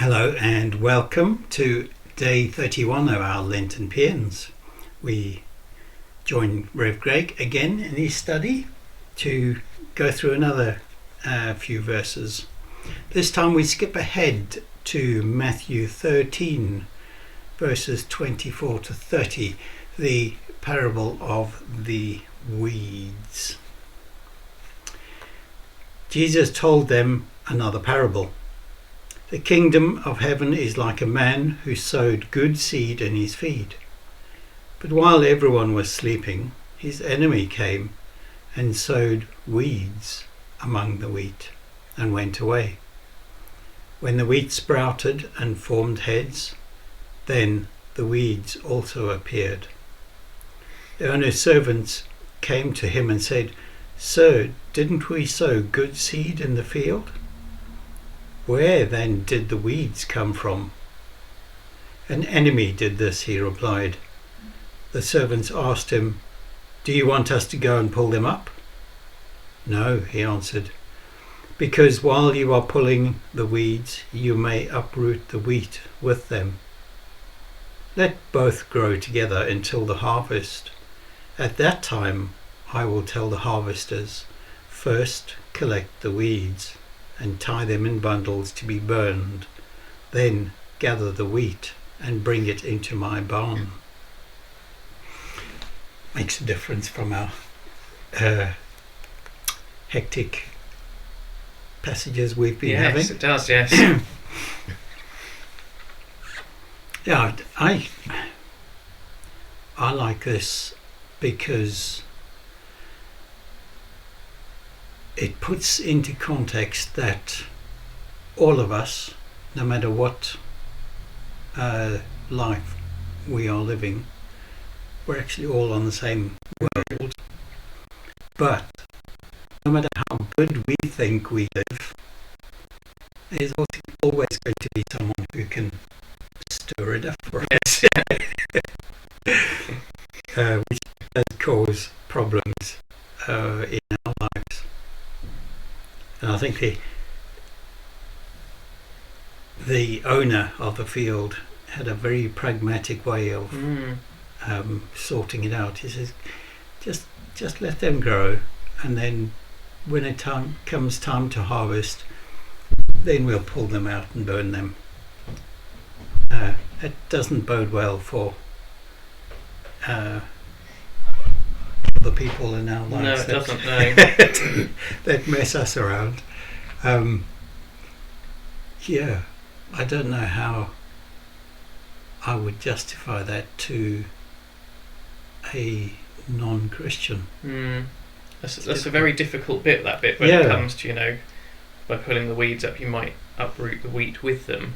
Hello and welcome to day 31 of our Lenten Paeans. We join Rev Greg again in his study to go through another few verses. This time we skip ahead to Matthew 13 verses 24 to 30, the parable of the weeds. Jesus told them another parable. The kingdom of heaven is like a man who sowed good seed in his field. But while everyone was sleeping, his enemy came and sowed weeds among the wheat and went away. When the wheat sprouted and formed heads, then the weeds also appeared. The owner's servants came to him and said, "Sir, didn't we sow good seed in the field? Where then did the weeds come from?" "An enemy did this," he replied. The servants asked him, "Do you want us to go and pull them up?" "No," he answered, "because while you are pulling the weeds, you may uproot the wheat with them. Let both grow together until the harvest. At that time I will tell the harvesters, first collect the weeds and tie them in bundles to be burned, then gather the wheat and bring it into my barn." Makes a difference from our hectic passages we've been having. Yes, it does, yes. Yeah, I like this because it puts into context that all of us, no matter what life we are living, we're actually all on the same world. But no matter how good we think we live, there's also always going to be someone who can stir it up for us, which does cause problems in our lives. And I think the owner of the field had a very pragmatic way of sorting it out. He says, just let them grow, and then when it comes time to harvest, then we'll pull them out and burn them. It doesn't bode well for the people in our lives. No, it doesn't, no. that mess us around. I don't know how I would justify that to a non-Christian. That's a very difficult bit, that bit, when it comes to, by pulling the weeds up, you might uproot the wheat with them.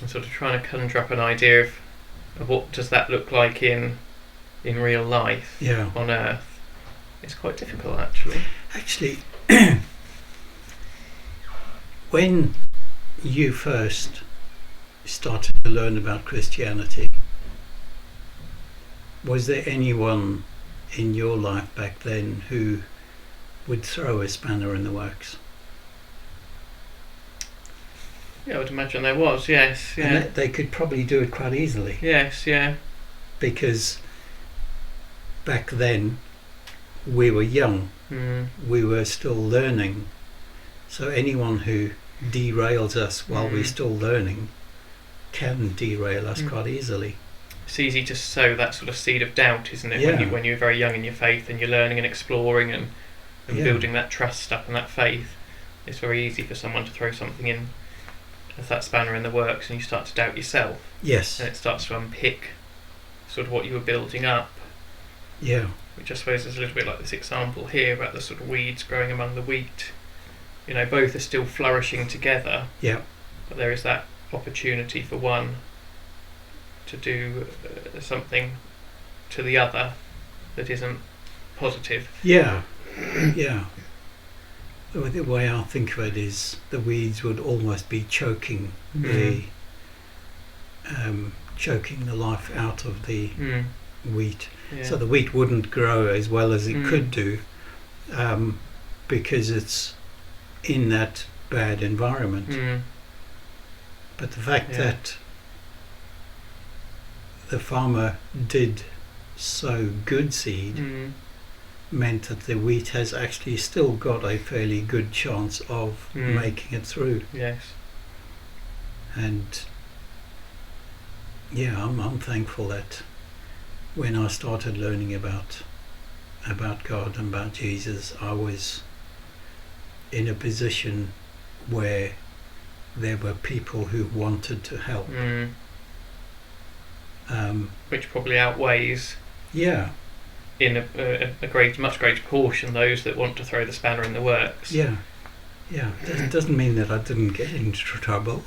I'm sort of trying to conjure up an idea of what does that look like in real life on earth. It's quite difficult, actually. Actually, when you first started to learn about Christianity, was there anyone in your life back then who would throw a spanner in the works? Yeah, I would imagine there was, yes. Yeah. And they could probably do it quite easily. Yes, yeah. Because back then we were young, we were still learning. So anyone who derails us while we're still learning can derail us quite easily. It's easy to sow that sort of seed of doubt, isn't it? When you're very young in your faith and you're learning and exploring and building that trust up and that faith. It's very easy for someone to throw something in as that spanner in the works, and you start to doubt yourself. Yes. And it starts to unpick sort of what you were building up. Yeah. Which I suppose is a little bit like this example here about the sort of weeds growing among the wheat. Both are still flourishing together. Yeah. But there is that opportunity for one to do something to the other that isn't positive. Yeah. The way I think of it is the weeds would almost be choking choking the life out of the wheat. Yeah. So the wheat wouldn't grow as well as it could do because it's in that bad environment. But the fact that the farmer did sow good seed meant that the wheat has actually still got a fairly good chance of making it through. Yes. And I'm thankful that when I started learning about God and about Jesus, I was in a position where there were people who wanted to help. Which probably outweighs in a much greater proportion those that want to throw the spanner in the works. It doesn't mean that I didn't get into trouble.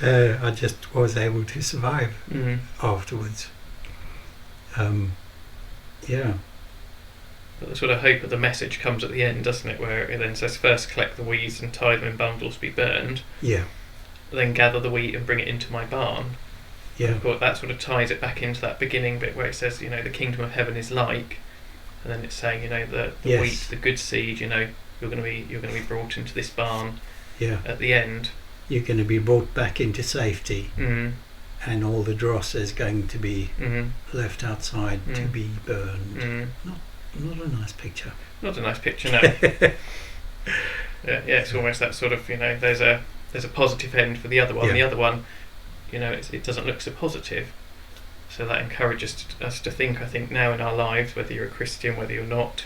I just was able to survive afterwards. But the sort of hope of the message comes at the end, doesn't it, where it then says, first collect the weeds and tie them in bundles to be burned, then gather the wheat and bring it into my barn. Of course, that sort of ties it back into that beginning bit where it says, the kingdom of heaven is like, and then it's saying, the wheat, the good seed, you're going to be brought into this barn. At the end, you're going to be brought back into safety, and all the dross is going to be left outside to be burned. Not a nice picture. Not a nice picture, no. It's almost that sort of, there's a positive end for the other one. The other one, it doesn't look so positive. So that encourages us to think, I think, now in our lives, whether you're a Christian, whether you're not,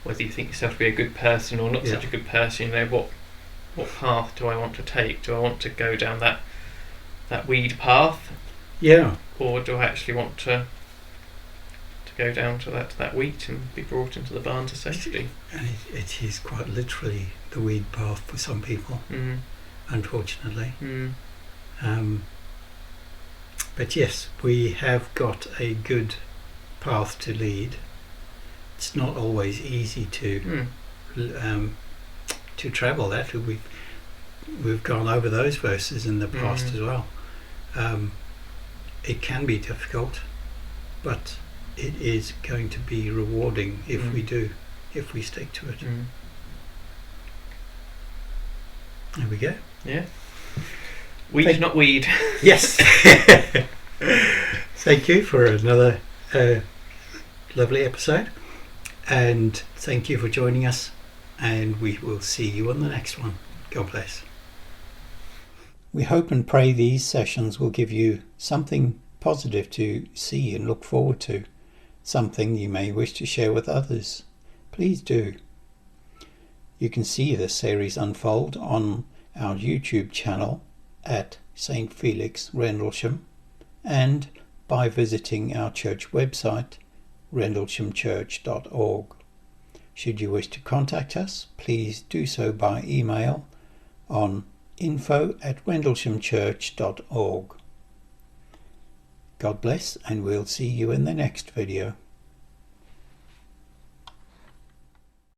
whether you think yourself to be a good person or not such a good person, what path do I want to take? Do I want to go down that weed path? Or do I actually want to go down to that wheat and be brought into the barn to safety? And it is quite literally the weed path for some people, unfortunately. But yes, we have got a good path to lead. It's not always easy to travel that. We've gone over those verses in the past as well. It can be difficult, but it is going to be rewarding if we stick to it. There we go. Weed, not weed. Yes. Thank you for another lovely episode, and thank you for joining us, and we will see you on the next one. God bless. We hope and pray these sessions will give you something positive to see and look forward to, something you may wish to share with others. Please do. You can see this series unfold on our YouTube channel at St. Felix, Rendlesham, and by visiting our church website, rendleshamchurch.org. Should you wish to contact us, please do so by email on info@rendleshamchurch.org. God bless, and we'll see you in the next video.